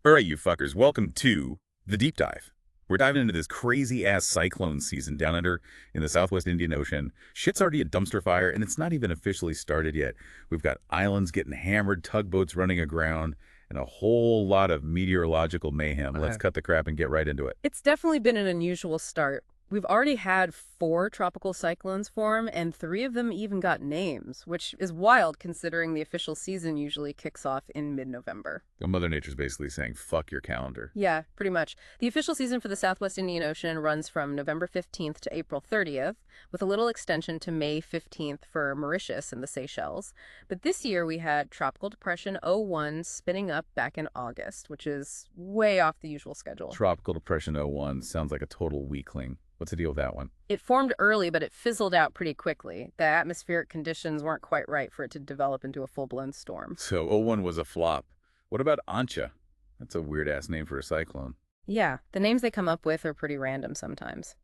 All right, you fuckers, welcome to The Deep Dive. We're diving into this crazy-ass cyclone season down under in the southwest Indian Ocean. Shit's already a dumpster fire, and it's not even officially started yet. We've got islands getting hammered, tugboats running aground, and a whole lot of meteorological mayhem. Let's cut the crap and get right into it. It's definitely been an unusual start. We've already had 4 tropical cyclones form, and 3 of them even got names, which is wild considering the official season usually kicks off in mid-November. Mother Nature's basically saying, fuck your calendar. Yeah, pretty much. The official season for the Southwest Indian Ocean runs from November 15th to April 30th, with a little extension to May 15th for Mauritius and the Seychelles. But this year we had Tropical Depression 01 spinning up back in August, which is way off the usual schedule. Tropical Depression 01 sounds like a total weakling. What's the deal with that one? It formed early, but it fizzled out pretty quickly. The atmospheric conditions weren't quite right for it to develop into a full-blown storm. So 01 was a flop. What about Ancha? That's a weird-ass name for a cyclone. Yeah, the names they come up with are pretty random sometimes.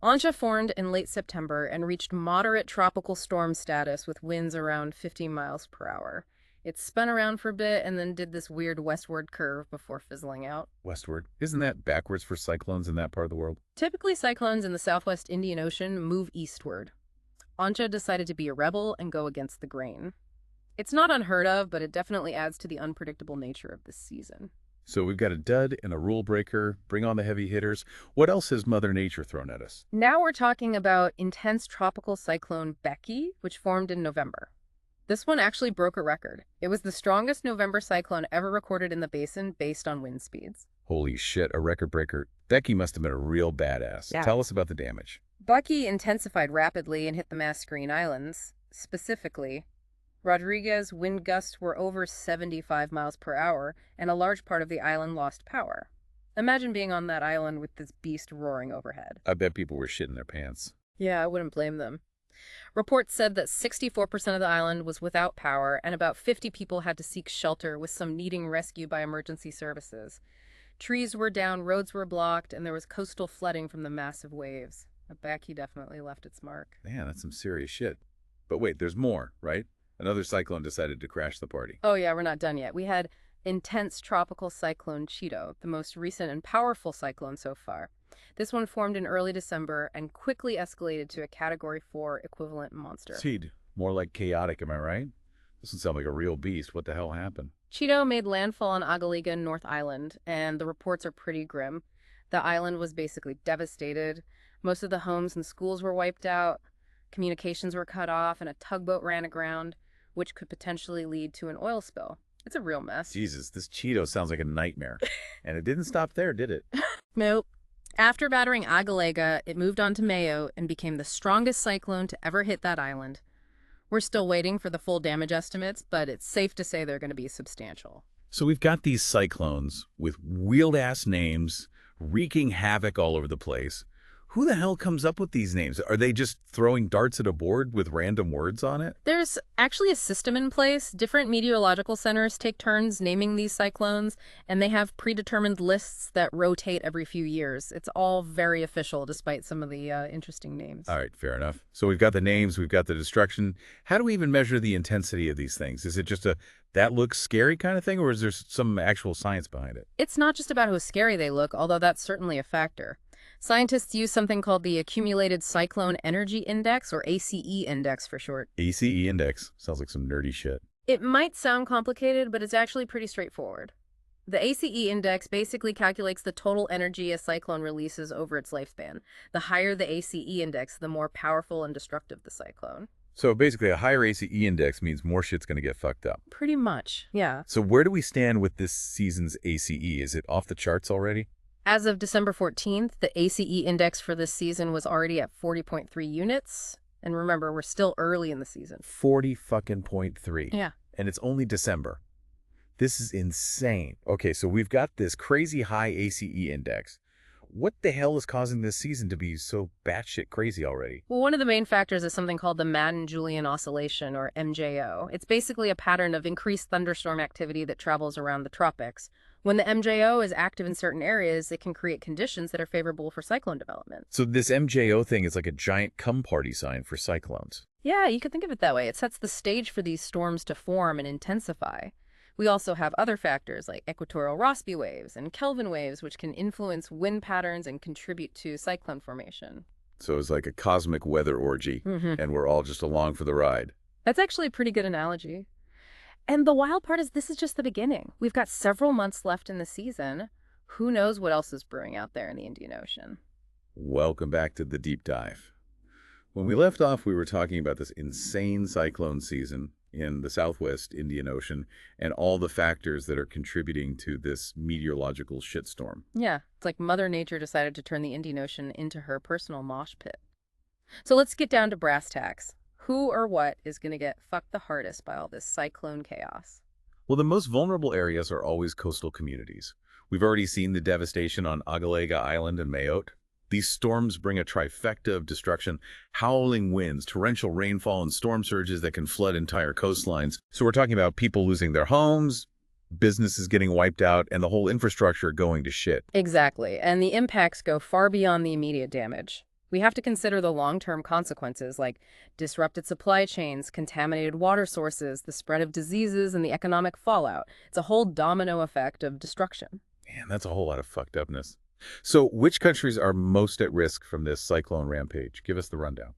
Ancha formed in late September and reached moderate tropical storm status with winds around 50 miles per hour. It spun around for a bit and then did this weird westward curve before fizzling out. Westward? Isn't that backwards for cyclones in that part of the world? Typically, cyclones in the southwest Indian Ocean move eastward. Ancha decided to be a rebel and go against the grain. It's not unheard of, but it definitely adds to the unpredictable nature of this season. So we've got a dud and a rule breaker. Bring on the heavy hitters. What else has Mother Nature thrown at us? Now we're talking about intense tropical cyclone Becky, which formed in November. This one actually broke a record. It was the strongest November cyclone ever recorded in the basin based on wind speeds. Holy shit, a record breaker. Becky must have been a real badass. Yeah. Tell us about the damage. Becky intensified rapidly and hit the Mascarene Islands. Specifically, Rodriguez wind gusts were over 75 miles per hour, and a large part of the island lost power. Imagine being on that island with this beast roaring overhead. I bet people were shitting their pants. Yeah, I wouldn't blame them. Reports said that 64% of the island was without power, and about 50 people had to seek shelter, with some needing rescue by emergency services. Trees were down, roads were blocked, and there was coastal flooding from the massive waves. Becky definitely left its mark. Man, that's some serious shit. But wait, there's more, right? Another cyclone decided to crash the party. Oh yeah, we're not done yet. We had intense tropical cyclone Cheeto, the most recent and powerful cyclone so far. This one formed in early December and quickly escalated to a Category 4 equivalent monster. Seed. More like chaotic, am I right? Doesn't sound like a real beast. What the hell happened? Cheeto made landfall on Agaliga, North Island, and the reports are pretty grim. The island was basically devastated. Most of the homes and schools were wiped out, communications were cut off, and a tugboat ran aground, which could potentially lead to an oil spill. It's a real mess. Jesus, this Cheeto sounds like a nightmare. And it didn't stop there, did it? Nope. After battering Agalega, it moved on to Mayo and became the strongest cyclone to ever hit that island. We're still waiting for the full damage estimates, but it's safe to say they're going to be substantial. So we've got these cyclones with weird-ass names, wreaking havoc all over the place. Who the hell comes up with these names? Are they just throwing darts at a board with random words on it? There's actually a system in place. Different meteorological centers take turns naming these cyclones, and they have predetermined lists that rotate every few years. It's all very official, despite some of the interesting names. All right, fair enough. So we've got the names, we've got the destruction. How do we even measure the intensity of these things? Is it just a that looks scary kind of thing, or is there some actual science behind it? It's not just about how scary they look, although that's certainly a factor. Scientists use something called the Accumulated Cyclone Energy Index, or ACE index for short. ACE index. Sounds like some nerdy shit. It might sound complicated, but it's actually pretty straightforward. The ACE index basically calculates the total energy a cyclone releases over its lifespan. The higher the ACE index, the more powerful and destructive the cyclone. So basically a higher ACE index means more shit's going to get fucked up. Pretty much, yeah. So where do we stand with this season's ACE? Is it off the charts already? As of December 14th, the ACE index for this season was already at 40.3 units. And remember, we're still early in the season. 40.3. Yeah. And it's only December. This is insane. Okay, so we've got this crazy high ACE index. What the hell is causing this season to be so batshit crazy already? Well, one of the main factors is something called the Madden-Julian Oscillation, or MJO. It's basically a pattern of increased thunderstorm activity that travels around the tropics. When the MJO is active in certain areas, it can create conditions that are favorable for cyclone development. So this MJO thing is like a giant come party sign for cyclones. Yeah, you could think of it that way. It sets the stage for these storms to form and intensify. We also have other factors like equatorial Rossby waves and Kelvin waves, which can influence wind patterns and contribute to cyclone formation. So it's like a cosmic weather orgy, Hmm. and we're all just along for the ride. That's actually a pretty good analogy. And the wild part is this is just the beginning. We've got several months left in the season. Who knows what else is brewing out there in the Indian Ocean? Welcome back to the deep dive. When we left off, we were talking about this insane cyclone season in the southwest Indian Ocean and all the factors that are contributing to this meteorological shitstorm. Yeah, it's like Mother Nature decided to turn the Indian Ocean into her personal mosh pit. So let's get down to brass tacks. Who or what is going to get fucked the hardest by all this cyclone chaos? Well, the most vulnerable areas are always coastal communities. We've already seen the devastation on Agalega Island and Mayotte. These storms bring a trifecta of destruction, howling winds, torrential rainfall, and storm surges that can flood entire coastlines. So we're talking about people losing their homes, businesses getting wiped out, and the whole infrastructure going to shit. Exactly, and the impacts go far beyond the immediate damage. We have to consider the long-term consequences like disrupted supply chains, contaminated water sources, the spread of diseases, and the economic fallout. It's a whole domino effect of destruction. Man, that's a whole lot of fucked upness. So which countries are most at risk from this cyclone rampage? Give us the rundown.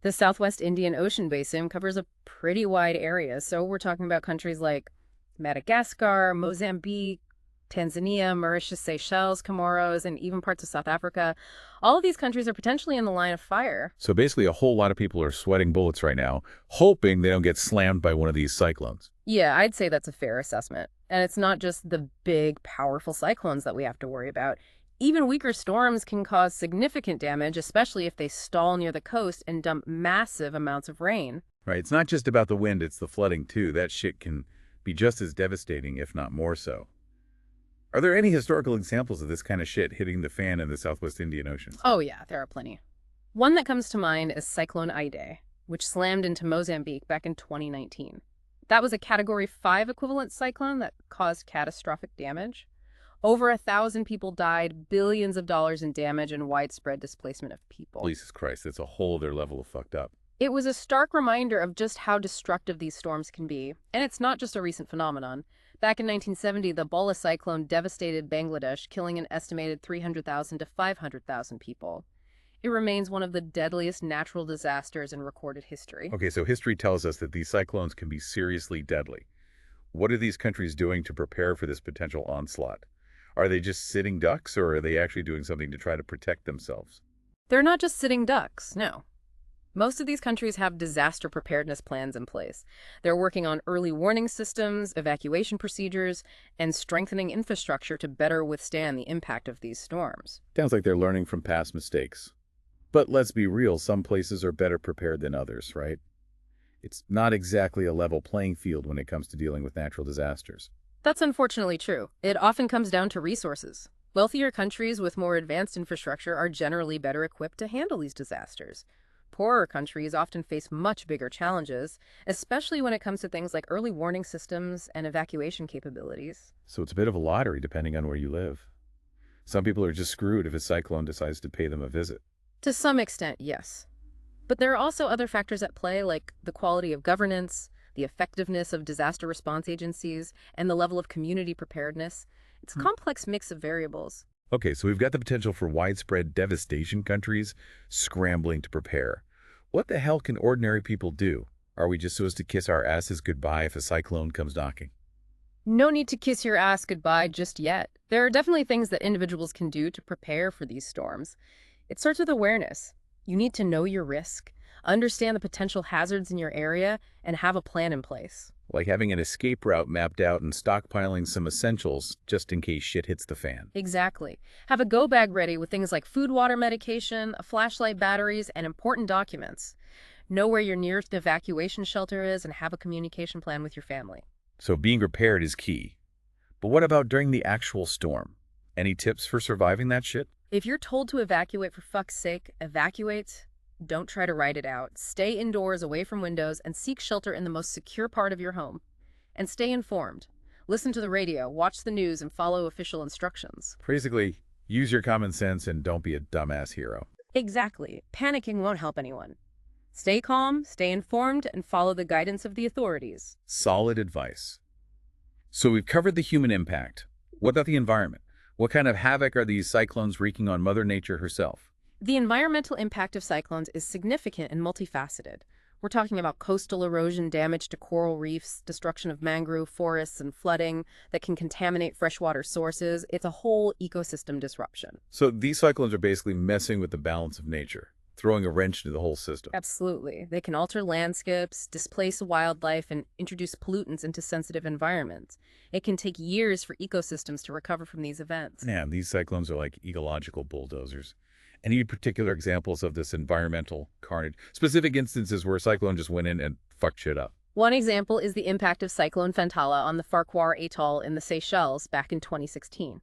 The Southwest Indian Ocean basin covers a pretty wide area, so we're talking about countries like Madagascar, Mozambique, Tanzania, Mauritius, Seychelles, Comoros, and even parts of South Africa. All of these countries are potentially in the line of fire. So basically a whole lot of people are sweating bullets right now, hoping they don't get slammed by one of these cyclones. Yeah, I'd say that's a fair assessment. And it's not just the big, powerful cyclones that we have to worry about. Even weaker storms can cause significant damage, especially if they stall near the coast and dump massive amounts of rain. Right, it's not just about the wind, it's the flooding too. That shit can be just as devastating, if not more so. Are there any historical examples of this kind of shit hitting the fan in the Southwest Indian Ocean? Oh yeah, there are plenty. One that comes to mind is Cyclone Idai, which slammed into Mozambique back in 2019. That was a Category 5 equivalent cyclone that caused catastrophic damage. Over 1,000 people died, billions of dollars in damage, and widespread displacement of people. Jesus Christ, it's a whole other level of fucked up. It was a stark reminder of just how destructive these storms can be. And it's not just a recent phenomenon. Back in 1970, the Bola cyclone devastated Bangladesh, killing an estimated 300,000 to 500,000 people. It remains one of the deadliest natural disasters in recorded history. Okay, so history tells us that these cyclones can be seriously deadly. What are these countries doing to prepare for this potential onslaught? Are they just sitting ducks, or are they actually doing something to try to protect themselves? They're not just sitting ducks, no. Most of these countries have disaster preparedness plans in place. They're working on early warning systems, evacuation procedures, and strengthening infrastructure to better withstand the impact of these storms. Sounds like they're learning from past mistakes. But let's be real, some places are better prepared than others, right? It's not exactly a level playing field when it comes to dealing with natural disasters. That's unfortunately true. It often comes down to resources. Wealthier countries with more advanced infrastructure are generally better equipped to handle these disasters. Poorer countries often face much bigger challenges, especially when it comes to things like early warning systems and evacuation capabilities. So it's a bit of a lottery depending on where you live. Some people are just screwed if a cyclone decides to pay them a visit. To some extent, yes. But there are also other factors at play, like the quality of governance, the effectiveness of disaster response agencies, and the level of community preparedness. It's a complex mix of variables. Okay, so we've got the potential for widespread devastation, countries scrambling to prepare. What the hell can ordinary people do? Are we just supposed to kiss our asses goodbye if a cyclone comes knocking? No need to kiss your ass goodbye just yet. There are definitely things that individuals can do to prepare for these storms. It starts with awareness. You need to know your risk, understand the potential hazards in your area, and have a plan in place. Like having an escape route mapped out and stockpiling some essentials just in case shit hits the fan. Exactly. Have a go bag ready with things like food, water, medication, a flashlight, batteries, and important documents. Know where your nearest evacuation shelter is and have a communication plan with your family. So being prepared is key. But what about during the actual storm? Any tips for surviving that shit? If you're told to evacuate, for fuck's sake, evacuate. Don't try to ride it out. Stay indoors, away from windows, and seek shelter in the most secure part of your home. And stay informed. Listen to the radio, watch the news, and follow official instructions. Basically, use your common sense and don't be a dumbass hero. Exactly. Panicking won't help anyone. Stay calm, stay informed, and follow the guidance of the authorities. Solid advice. So we've covered the human impact. What about the environment? What kind of havoc are these cyclones wreaking on Mother Nature herself? The environmental impact of cyclones is significant and multifaceted. We're talking about coastal erosion, damage to coral reefs, destruction of mangrove forests, and flooding that can contaminate freshwater sources. It's a whole ecosystem disruption. So these cyclones are basically messing with the balance of nature, throwing a wrench into the whole system. Absolutely. They can alter landscapes, displace wildlife, and introduce pollutants into sensitive environments. It can take years for ecosystems to recover from these events. Yeah, these cyclones are like ecological bulldozers. Any particular examples of this environmental carnage? Specific instances where a cyclone just went in and fucked shit up? One example is the impact of Cyclone Fantala on the Farquhar Atoll in the Seychelles back in 2016.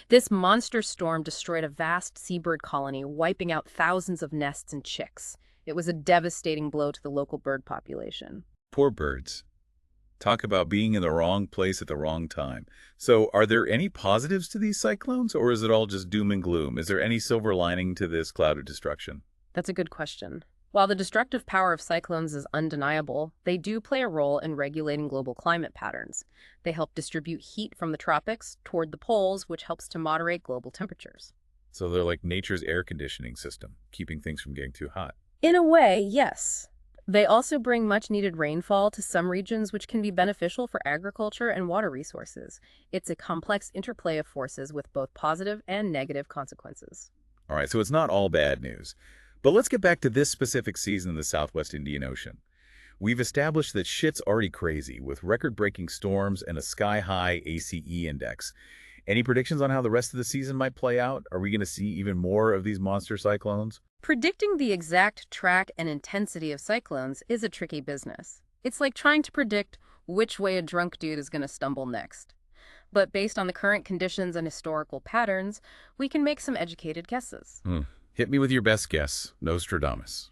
This monster storm destroyed a vast seabird colony, wiping out thousands of nests and chicks. It was a devastating blow to the local bird population. Poor birds. Talk about being in the wrong place at the wrong time. So are there any positives to these cyclones, or is it all just doom and gloom? Is there any silver lining to this cloud of destruction? That's a good question. While the destructive power of cyclones is undeniable, they do play a role in regulating global climate patterns. They help distribute heat from the tropics toward the poles, which helps to moderate global temperatures. So they're like nature's air conditioning system, keeping things from getting too hot. In a way, yes. They also bring much-needed rainfall to some regions, which can be beneficial for agriculture and water resources. It's a complex interplay of forces with both positive and negative consequences. All right, so it's not all bad news. But let's get back to this specific season in the Southwest Indian Ocean. We've established that shit's already crazy, with record-breaking storms and a sky-high ACE index. Any predictions on how the rest of the season might play out? Are we going to see even more of these monster cyclones? Predicting the exact track and intensity of cyclones is a tricky business. It's like trying to predict which way a drunk dude is going to stumble next. But based on the current conditions and historical patterns, we can make some educated guesses. Hit me with your best guess, Nostradamus.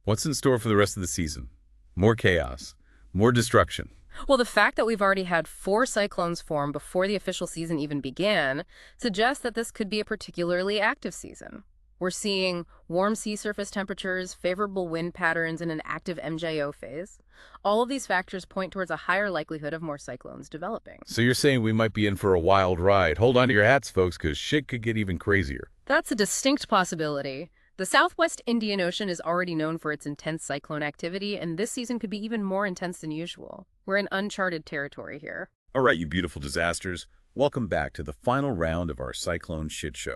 What's in store for the rest of the season? More chaos, more destruction. Well, the fact that we've already had 4 cyclones form before the official season even began suggests that this could be a particularly active season. We're seeing warm sea surface temperatures, favorable wind patterns, and an active MJO phase. All of these factors point towards a higher likelihood of more cyclones developing. So you're saying we might be in for a wild ride. Hold on to your hats, folks, because shit could get even crazier. That's a distinct possibility. The Southwest Indian Ocean is already known for its intense cyclone activity, and this season could be even more intense than usual. We're in uncharted territory here. All right, you beautiful disasters. Welcome back to the final round of our cyclone shit show.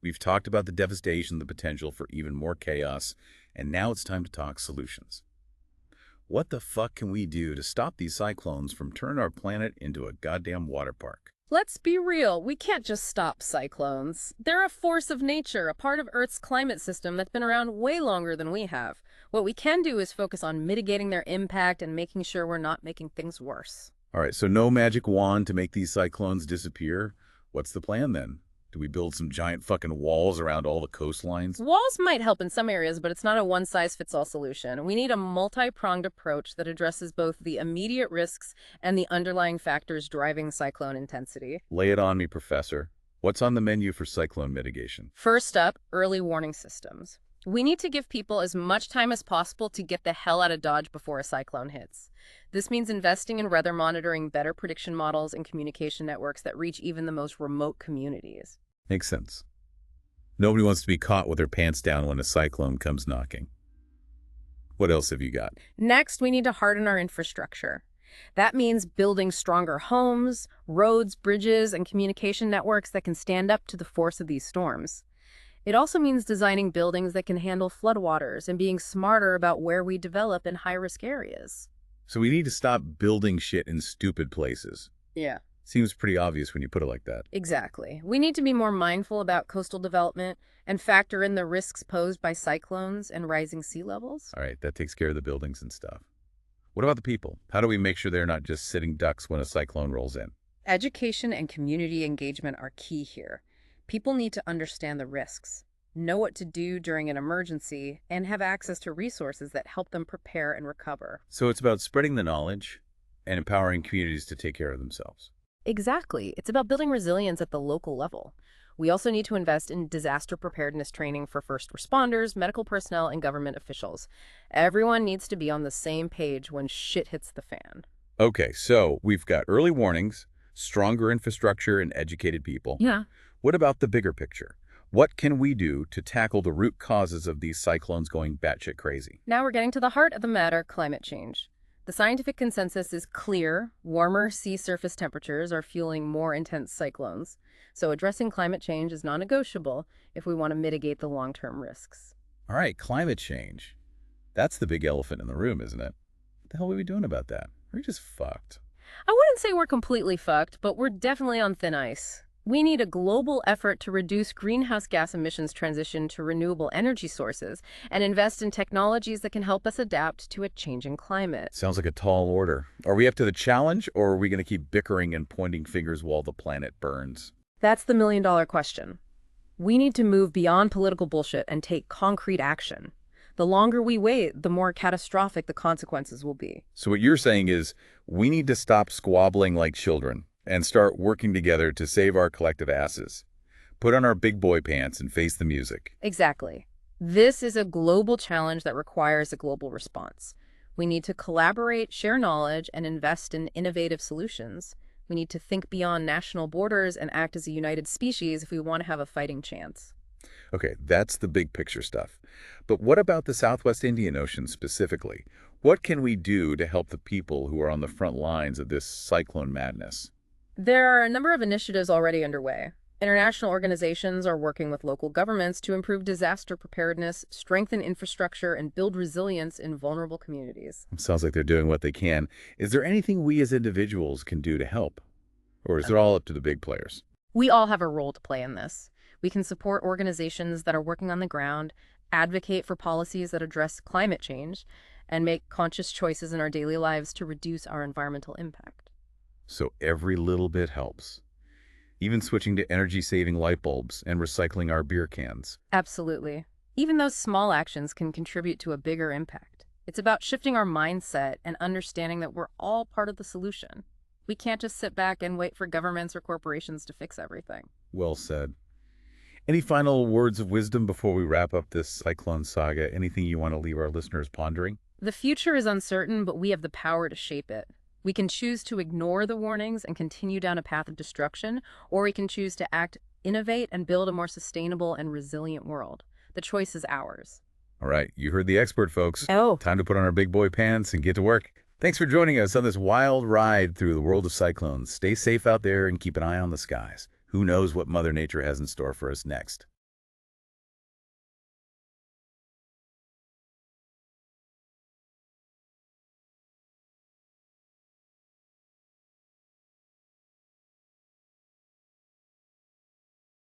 We've talked about the devastation, the potential for even more chaos, and now it's time to talk solutions. What the fuck can we do to stop these cyclones from turning our planet into a goddamn water park? Let's be real, we can't just stop cyclones. They're a force of nature, a part of Earth's climate system that's been around way longer than we have. What we can do is focus on mitigating their impact and making sure we're not making things worse. All right, so no magic wand to make these cyclones disappear. What's the plan then? Do we build some giant fucking walls around all the coastlines? Walls might help in some areas, but it's not a one-size-fits-all solution. We need a multi-pronged approach that addresses both the immediate risks and the underlying factors driving cyclone intensity. Lay it on me, Professor. What's on the menu for cyclone mitigation? First up, early warning systems. We need to give people as much time as possible to get the hell out of Dodge before a cyclone hits. This means investing in weather monitoring, better prediction models, and communication networks that reach even the most remote communities. Makes sense. Nobody wants to be caught with their pants down when a cyclone comes knocking. What else have you got? Next, we need to harden our infrastructure. That means building stronger homes, roads, bridges, and communication networks that can stand up to the force of these storms. It also means designing buildings that can handle floodwaters and being smarter about where we develop in high-risk areas. So we need to stop building shit in stupid places. Yeah. Seems pretty obvious when you put it like that. Exactly. We need to be more mindful about coastal development and factor in the risks posed by cyclones and rising sea levels. All right, that takes care of the buildings and stuff. What about the people? How do we make sure they're not just sitting ducks when a cyclone rolls in? Education and community engagement are key here. People need to understand the risks, know what to do during an emergency, and have access to resources that help them prepare and recover. So it's about spreading the knowledge and empowering communities to take care of themselves. Exactly. It's about building resilience at the local level. We also need to invest in disaster preparedness training for first responders, medical personnel, and government officials. Everyone needs to be on the same page when shit hits the fan. Okay, so we've got early warnings, stronger infrastructure, and educated people. Yeah. What about the bigger picture? What can we do to tackle the root causes of these cyclones going batshit crazy? Now we're getting to the heart of the matter, climate change. The scientific consensus is clear. Warmer sea surface temperatures are fueling more intense cyclones. So addressing climate change is non-negotiable if we want to mitigate the long-term risks. All right, climate change. That's the big elephant in the room, isn't it? What the hell are we doing about that? We're just fucked. I wouldn't say we're completely fucked, but we're definitely on thin ice. We need a global effort to reduce greenhouse gas emissions, transition to renewable energy sources, and invest in technologies that can help us adapt to a changing climate. Sounds like a tall order. Are we up to the challenge, or are we going to keep bickering and pointing fingers while the planet burns? That's the million-dollar question. We need to move beyond political bullshit and take concrete action. The longer we wait, the more catastrophic the consequences will be. So what you're saying is we need to stop squabbling like children and start working together to save our collective asses. Put on our big boy pants and face the music. Exactly. This is a global challenge that requires a global response. We need to collaborate, share knowledge, and invest in innovative solutions. We need to think beyond national borders and act as a united species if we want to have a fighting chance. Okay, that's the big picture stuff. But what about the Southwest Indian Ocean specifically? What can we do to help the people who are on the front lines of this cyclone madness? There are a number of initiatives already underway. International organizations are working with local governments to improve disaster preparedness, strengthen infrastructure, and build resilience in vulnerable communities. Sounds like they're doing what they can. Is there anything we as individuals can do to help? Or is it all up to the big players? We all have a role to play in this. We can support organizations that are working on the ground, advocate for policies that address climate change, and make conscious choices in our daily lives to reduce our environmental impact. So every little bit helps. Even switching to energy-saving light bulbs and recycling our beer cans. Absolutely. Even those small actions can contribute to a bigger impact. It's about shifting our mindset and understanding that we're all part of the solution. We can't just sit back and wait for governments or corporations to fix everything. Well said. Any final words of wisdom before we wrap up this cyclone saga? Anything you want to leave our listeners pondering? The future is uncertain, but we have the power to shape it. We can choose to ignore the warnings and continue down a path of destruction, or we can choose to act, innovate, and build a more sustainable and resilient world. The choice is ours. All right, you heard the expert, folks. Oh. Time to put on our big boy pants and get to work. Thanks for joining us on this wild ride through the world of cyclones. Stay safe out there and keep an eye on the skies. Who knows what Mother Nature has in store for us next?